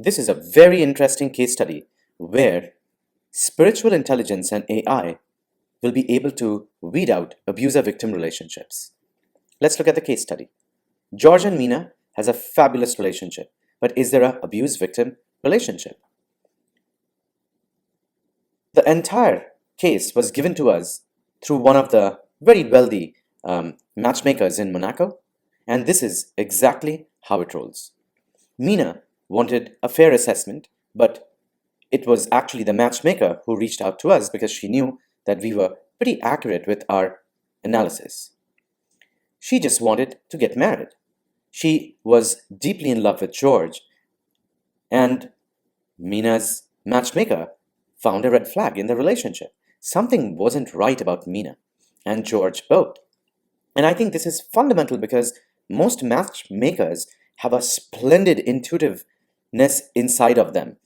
This is a very interesting case study where spiritual intelligence and AI will be able to weed out abuser-victim relationships. Let's look at the case study. George and Mina has a fabulous relationship, but is there an abuse-victim relationship? The entire case was given to us through one of the very wealthy matchmakers in Monaco, and this is exactly how it rolls. Mina wanted a fair assessment, but it was actually the matchmaker who reached out to us because she knew that we were pretty accurate with our analysis. She just wanted to get married. She was deeply in love with George, and Mina's matchmaker found a red flag in the relationship. Something wasn't right about Mina and George both. And I think this is fundamental because most matchmakers have a splendid intuitiveness inside of them.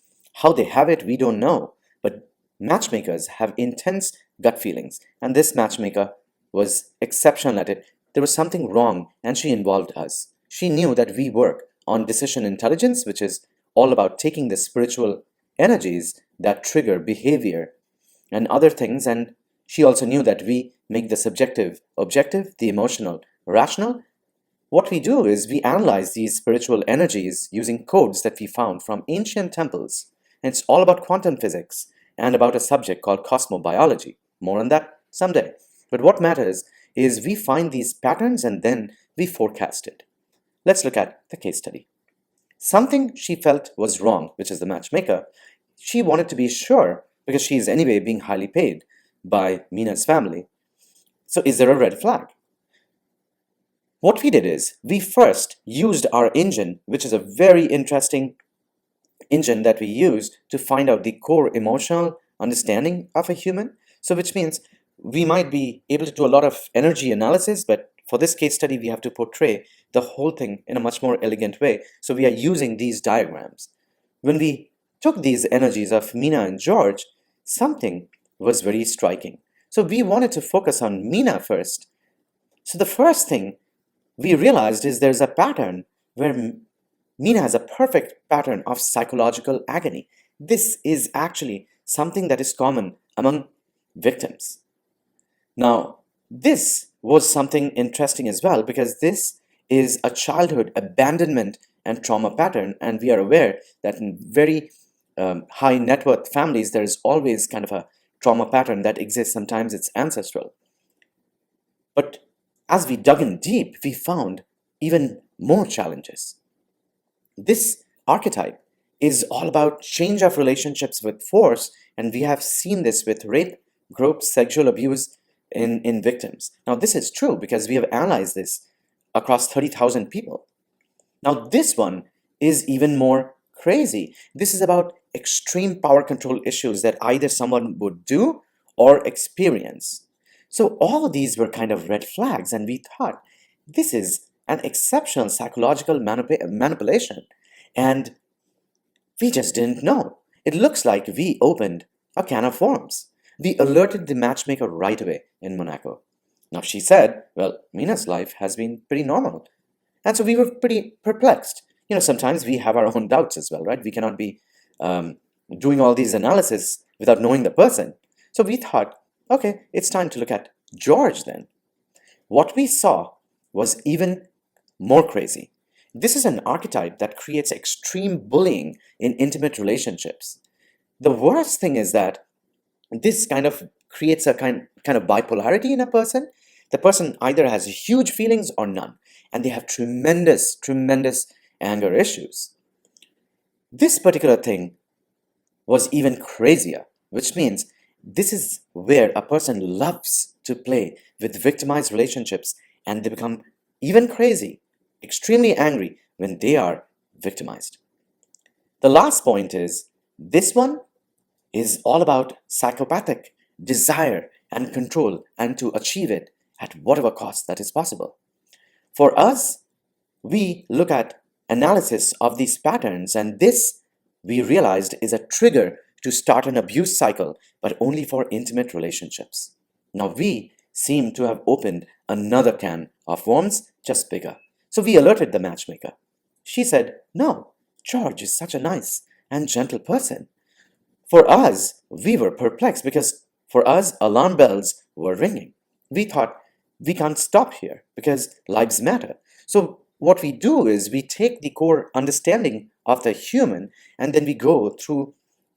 How they have it, we don't know. But matchmakers have intense gut feelings, and this matchmaker was exceptional at it. There was something wrong, and she involved us. She knew that we work on decision intelligence, which is all about taking the spiritual energies that trigger behavior and other things, and she also knew that we make the subjective objective, the emotional rational. What we do is we analyze these spiritual energies using codes that we found from ancient temples. And it's all about quantum physics and about a subject called cosmobiology. More on that someday. But what matters is we find these patterns and then we forecast it. Let's look at the case study. Something she felt was wrong, which is the matchmaker. She wanted to be sure because she is anyway being highly paid by Mina's family. So is there a red flag? What we did is we first used our engine, which is a very interesting engine that we use to find out the core emotional understanding of a human. So which means we might be able to do a lot of energy analysis, but for this case study, we have to portray the whole thing in a much more elegant way. So we are using these diagrams. When we took these energies of Mina and George, something was very striking. So we wanted to focus on Mina first. So the first thing we realized is there's a pattern where Mina has a perfect pattern of psychological agony. This is actually something that is common among victims. Now, this was something interesting as well because this is a childhood abandonment and trauma pattern, and we are aware that in very high net worth families, there is always kind of a trauma pattern that exists. Sometimes it's ancestral. But as we dug in deep, we found even more challenges. This archetype is all about change of relationships with force, and we have seen this with rape, group, sexual abuse in victims. Now, this is true because we have analyzed this across 30,000 people. Now, this one is even more crazy. This is about extreme power control issues that either someone would do or experience. So all of these were kind of red flags, and we thought this is an exceptional psychological manipulation, and we just didn't know. It looks like we opened a can of worms. We alerted the matchmaker right away in Monaco. Now she said, well, Mina's life has been pretty normal. And so we were pretty perplexed. Sometimes we have our own doubts as well, right? We cannot be doing all these analysis without knowing the person. So we thought, okay, it's time to look at George then. What we saw was even more crazy. This is an archetype that creates extreme bullying in intimate relationships. The worst thing is that this kind of creates a kind of bipolarity in a person. The person either has huge feelings or none, and they have tremendous anger issues. This particular thing was even crazier, which means this is where a person loves to play with victimized relationships, and they become even crazy, extremely angry when they are victimized. The last point is this one is all about psychopathic desire and control, and to achieve it at whatever cost that is possible. For us, we look at analysis of these patterns, and this we realized is a trigger to start an abuse cycle, but only for intimate relationships. Now we seem to have opened another can of worms, just bigger. So we alerted the matchmaker. She said, no, George is such a nice and gentle person. For us, we were perplexed because for us, alarm bells were ringing. We thought we can't stop here because lives matter. So, what we do is we take the core understanding of the human and then we go through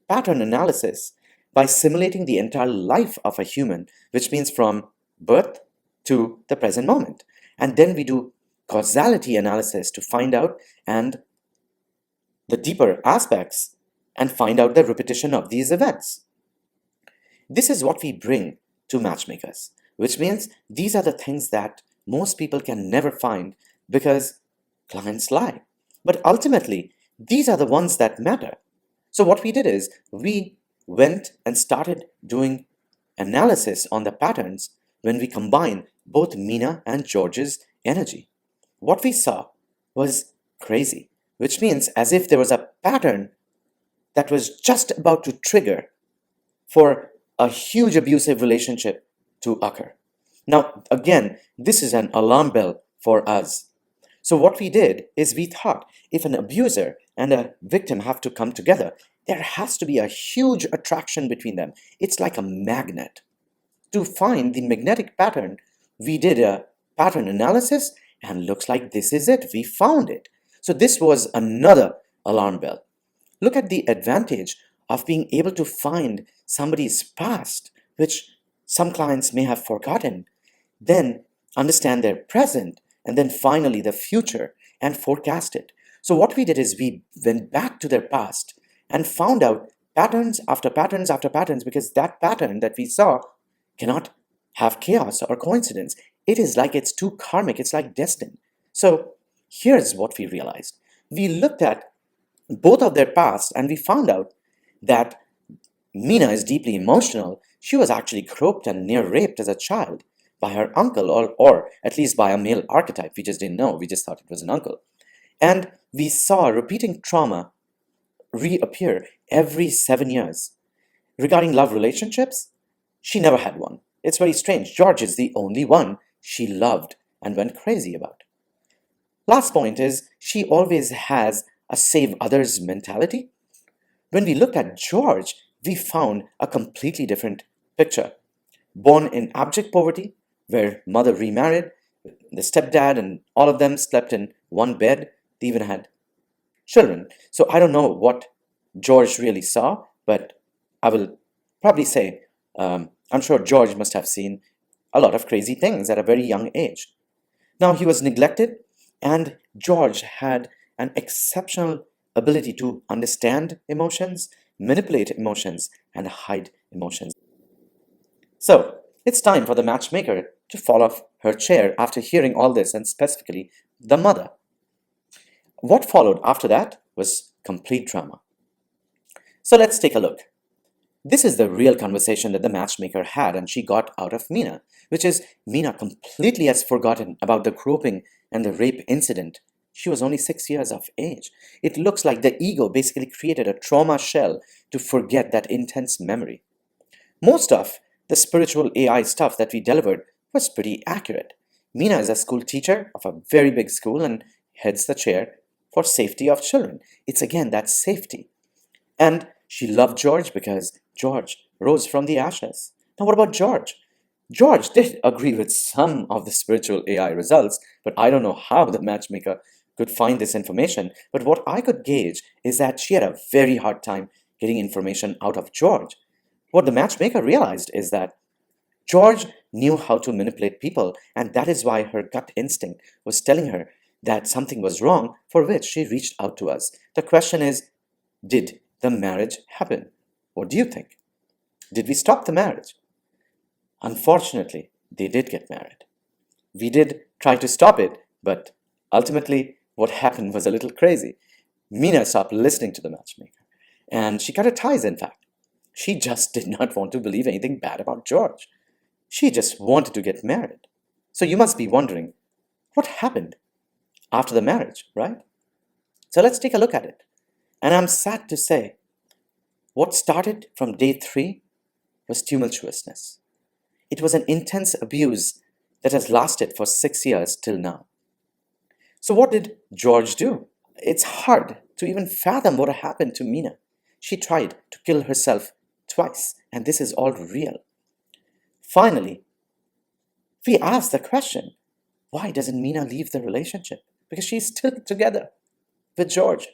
pattern analysis by simulating the entire life of a human, which means from birth to the present moment. And then we do causality analysis to find out and the deeper aspects and find out the repetition of these events. This is what we bring to matchmakers, which means these are the things that most people can never find because clients lie. But ultimately, these are the ones that matter. So, what we did is we went and started doing analysis on the patterns when we combine both Mina and George's energy. What we saw was crazy, which means as if there was a pattern that was just about to trigger for a huge abusive relationship to occur. Now, again, this is an alarm bell for us. So, what we did is we thought if an abuser and a victim have to come together, there has to be a huge attraction between them. It's like a magnet. To find the magnetic pattern, we did a pattern analysis and looks like this is it. We found it. So, this was another alarm bell. Look at the advantage of being able to find somebody's past, which some clients may have forgotten, then understand their present, and then finally the future and forecast it. So, what we did is we went back to their past and found out patterns after patterns after patterns because that pattern that we saw cannot have chaos or coincidence. It is like it's too karmic, it's like destined. So, here's what we realized. We looked at both of their past and we found out that Mina is deeply emotional. She was actually groped and near raped as a child by her uncle, or at least by a male archetype. We just didn't know, we just thought it was an uncle. And we saw repeating trauma reappear every 7 years. Regarding love relationships, she never had one. It's very strange. George is the only one she loved and went crazy about. Last point is she always has a save others mentality. When we looked at George, we found a completely different picture. Born in abject poverty, where mother remarried, the stepdad and all of them slept in one bed, they even had children. So I don't know what George really saw, but I will probably say I'm sure George must have seen a lot of crazy things at a very young age. Now he was neglected, and George had an exceptional ability to understand emotions, manipulate emotions, and hide emotions. So it's time for the matchmaker to fall off her chair after hearing all this, and specifically the mother. What followed after that was complete drama. So let's take a look. This is the real conversation that the matchmaker had and she got out of Mina, which is Mina completely has forgotten about the groping and the rape incident. She was only 6 years of age. It looks like the ego basically created a trauma shell to forget that intense memory. Most of the spiritual AI stuff that we delivered was pretty accurate. Mina is a school teacher of a very big school and heads the chair for safety of children. It's again that safety. And she loved George because George rose from the ashes. Now, what about George? George did agree with some of the spiritual AI results, but I don't know how the matchmaker could find this information. But what I could gauge is that she had a very hard time getting information out of George. What the matchmaker realized is that George knew how to manipulate people, and that is why her gut instinct was telling her that something was wrong, for which she reached out to us. The question is, did the marriage happen? What do you think? Did we stop the marriage? Unfortunately, they did get married. We did try to stop it, but ultimately, what happened was a little crazy. Mina stopped listening to the matchmaker, and she cut her ties, in fact. She just did not want to believe anything bad about George. She just wanted to get married. So you must be wondering, what happened after the marriage, right? So let's take a look at it. And I'm sad to say, what started from day 3 was tumultuousness. It was an intense abuse that has lasted for 6 years till now. So what did George do? It's hard to even fathom what happened to Mina. She tried to kill herself twice, and this is all real. Finally, we asked the question, why doesn't Mina leave the relationship? Because she's still together with George.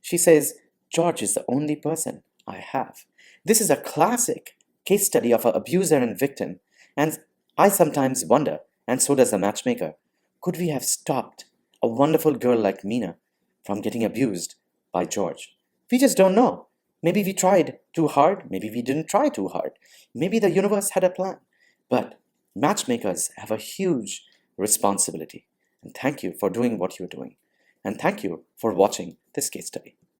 She says, George is the only person I have. This is a classic case study of an abuser and victim, and I sometimes wonder, and so does the matchmaker, could we have stopped a wonderful girl like Mina from getting abused by George? We just don't know. Maybe we tried too hard, maybe we didn't try too hard. Maybe the universe had a plan. But matchmakers have a huge responsibility. And thank you for doing what you're doing. And thank you for watching this case study.